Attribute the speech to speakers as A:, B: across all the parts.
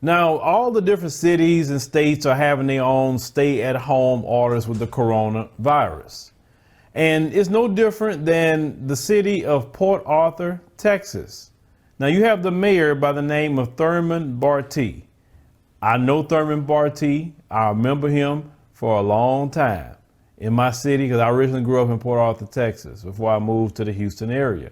A: Now, all the different cities and states are having their own stay-at-home orders with the coronavirus. And it's no different than the city of Port Arthur, Texas. Now, you have the mayor by the name of Thurman Bartie. I know Thurman Bartie. I remember him for a long time in my city because I originally grew up in Port Arthur, Texas, before I moved to the Houston area.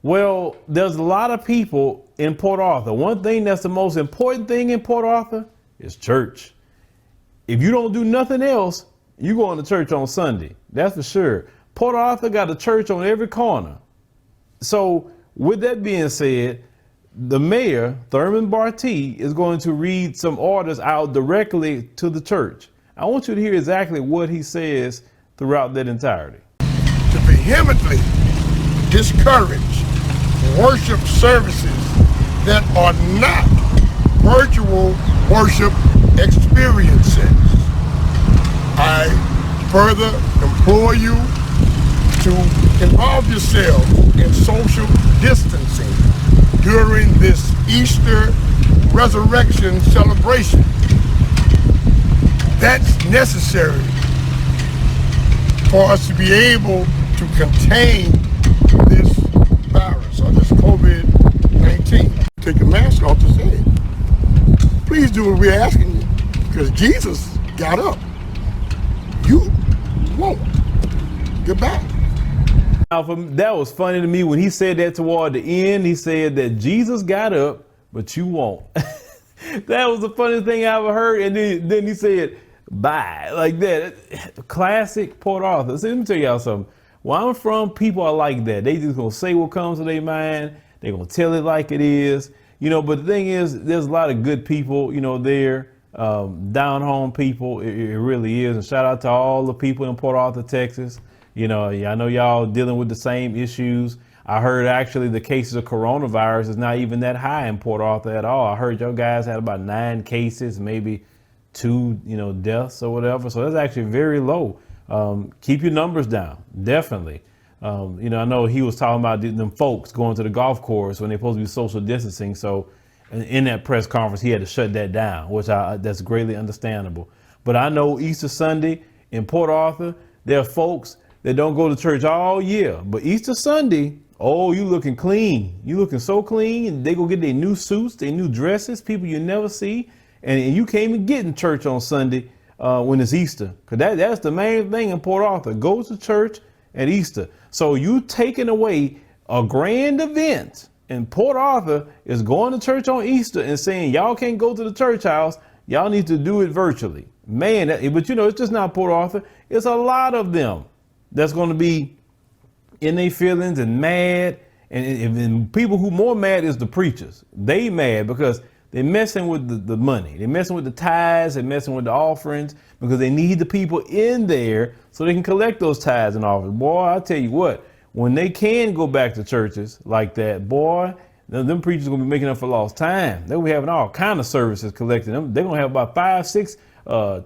A: Well, there's a lot of people in Port Arthur. One thing that's the most important thing in Port Arthur is church. If you don't do nothing else, you go to church on Sunday. That's for sure. Port Arthur got a church on every corner. So with that being said, the mayor, Thurman Bartie, is going to read some orders out directly to the church. I want you to hear exactly what he says throughout that entirety.
B: To vehemently discourage worship services that are not virtual worship experiences. I further implore you to involve yourself in social distancing during this Easter resurrection celebration. That's necessary for us to be able to contain this virus or this COVID-19. Take your mask off to say it. Please do what we're asking you, because Jesus got up. You won't. Goodbye.
A: Now, that was funny to me when he said that toward the end. He said that Jesus got up, but you won't. That was the funniest thing I ever heard. And then he said, bye, like that. Classic Port Arthur. So let me tell y'all something. Where I'm from, people are like that. They just gonna say what comes to their mind. They're gonna tell it like it is. You know, but the thing is, there's a lot of good people, you know, there, down home people. It really is. And shout out to all the people in Port Arthur, Texas. You know, I know y'all dealing with the same issues. I heard actually the cases of coronavirus is not even that high in Port Arthur at all. I heard y'all guys had about 9 cases, maybe 2, deaths or whatever. So that's actually very low. Keep your numbers down, definitely. I know he was talking about them folks going to the golf course when they're supposed to be social distancing. So in that press conference, he had to shut that down, which that's greatly understandable. But I know Easter Sunday in Port Arthur, there are folks that don't go to church all year, but Easter Sunday, oh, you looking clean. You looking so clean, and they go get their new suits, their new dresses, people you never see. And you can't even get in church on Sunday when it's Easter. Because that's the main thing in Port Arthur. Go to church at Easter. So you taking away a grand event in Port Arthur is going to church on Easter and saying, y'all can't go to the church house. Y'all need to do it virtually. Man, but it's just not Port Arthur. It's a lot of them that's going to be in their feelings and mad. And people who more mad is the preachers. They mad because they're messing with the money. They're messing with the tithes. They're messing with the offerings because they need the people in there so they can collect those tithes and offerings. Boy, I tell you what, when they can go back to churches like that, boy, them preachers are going to be making up for lost time. They'll be having all kind of services collected. They're going to have about 5, 6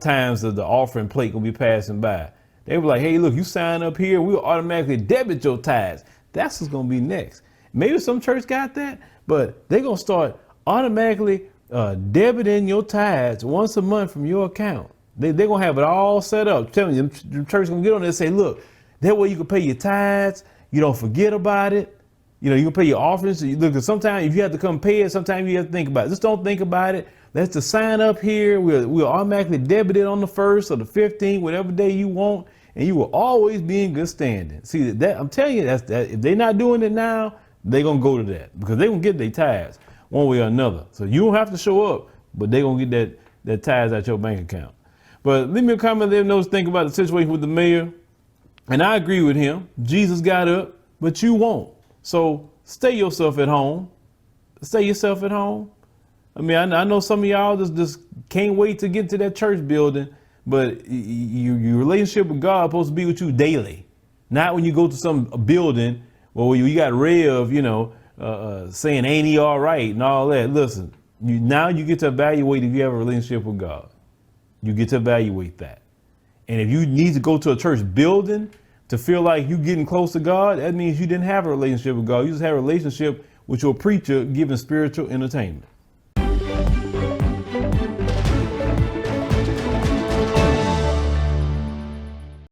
A: times the offering plate going to be passing by. They were like, hey, look, you sign up here, we'll automatically debit your tithes. That's what's going to be next. Maybe some church got that, but they're going to start automatically debiting your tithes once a month from your account. They're going to have it all set up. Tell me, the church going to get on there and say, look, that way you can pay your tithes. You don't forget about it. You can pay your offerings. Look, sometimes if you have to come pay it, sometimes you have to think about it. Just don't think about it. Let's just sign up here. We'll automatically debit it on the 1st or the 15th, whatever day you want. And you will always be in good standing. See, that I'm telling you, that if they're not doing it now, they're going to go to that because they're going to get their tithes one way or another. So you don't have to show up, but they're going to get that tithes out your bank account. But leave me a comment there, know think about the situation with the mayor. And I agree with him. Jesus got up, but you won't. So stay yourself at home. Stay yourself at home. I mean, I know some of y'all just can't wait to get to that church building, but your relationship with God is supposed to be with you daily, not when you go to some building where you got Rev, saying, ain't he all right and all that. Listen, now you get to evaluate if you have a relationship with God. You get to evaluate that. And if you need to go to a church building to feel like you're getting close to God, that means you didn't have a relationship with God. You just have a relationship with your preacher giving spiritual entertainment.